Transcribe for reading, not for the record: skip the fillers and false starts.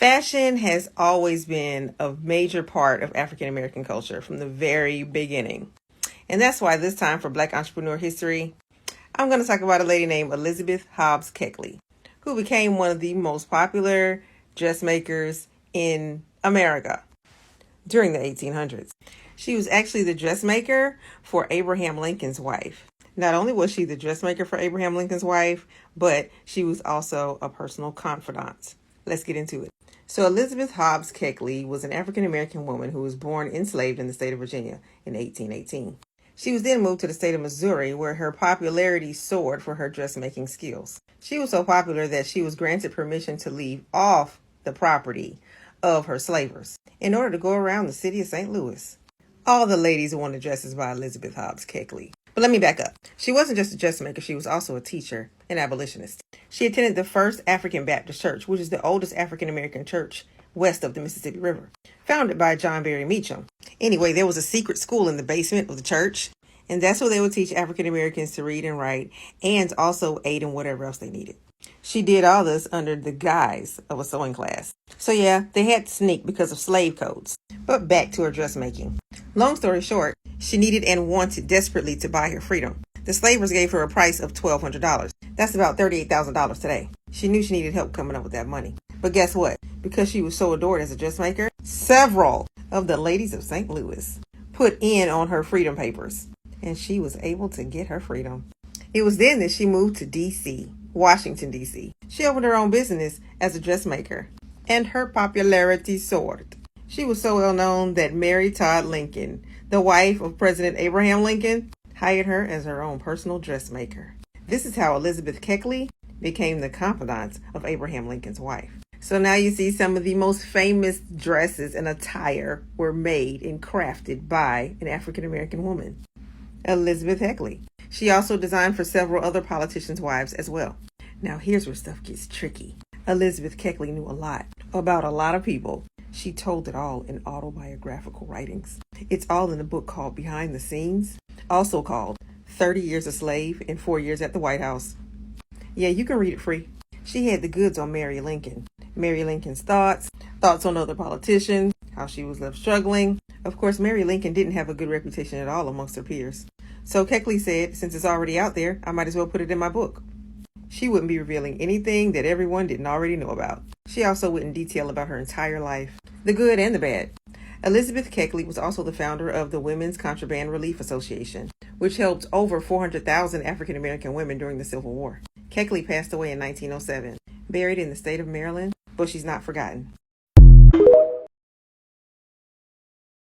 Fashion has always been a major part of African American culture from the very beginning. And that's why this time for Black Entrepreneur History, I'm going to talk about a lady named Elizabeth Hobbs Keckley, who became one of the most popular dressmakers in America during the 1800s. She was actually the dressmaker for Abraham Lincoln's wife. Not only was she the dressmaker for Abraham Lincoln's wife, but she was also a personal confidant. Let's get into it. So Elizabeth Hobbs Keckley was an African-American woman who was born enslaved in the state of Virginia in 1818. She was then moved to the state of Missouri, where her popularity soared for her dressmaking skills. She was so popular that she was granted permission to leave off the property of her slavers in order to go around the city of St. Louis. All the ladies wanted dresses by Elizabeth Hobbs Keckley. But let me back up. She wasn't just a dressmaker, she was also a teacher and abolitionist. She attended the First African Baptist Church, which is the oldest African American church west of the Mississippi River, founded by John Berry Meacham. Anyway, there was a secret school in the basement of the church, and that's where they would teach African Americans to read and write, and also aid in whatever else they needed. She did all this under the guise of a sewing class. So yeah, they had to sneak because of slave codes. But back to her dressmaking. Long story short, she needed and wanted desperately to buy her freedom. The slavers gave her a price of $1,200. That's about $38,000 today. She knew she needed help coming up with that money. But guess what? Because she was so adored as a dressmaker, several of the ladies of St. Louis put in on her freedom papers, and she was able to get her freedom. It was then that she moved to D.C., Washington, D.C. She opened her own business as a dressmaker, and her popularity soared. She was so well known that Mary Todd Lincoln, the wife of President Abraham Lincoln, hired her as her own personal dressmaker. This is how Elizabeth Keckley became the confidant of Abraham Lincoln's wife. So now you see some of the most famous dresses and attire were made and crafted by an African American woman, Elizabeth Keckley. She also designed for several other politicians' wives as well. Now here's where stuff gets tricky. Elizabeth Keckley knew a lot about a lot of people. She told it all in autobiographical writings. It's all in a book called Behind the Scenes, also called 30 Years a Slave and 4 Years at the White House. Yeah, you can read it free. She had the goods on Mary Lincoln. Mary Lincoln's thoughts on other politicians, how she was left struggling. Of course, Mary Lincoln didn't have a good reputation at all amongst her peers. So Keckley said, since it's already out there, I might as well put it in my book. She wouldn't be revealing anything that everyone didn't already know about. She also wouldn't detail about her entire life, the good and the bad. Elizabeth Keckley was also the founder of the Women's Contraband Relief Association, which helped over 400,000 African American women during the Civil War. Keckley passed away in 1907, buried in the state of Maryland, but she's not forgotten.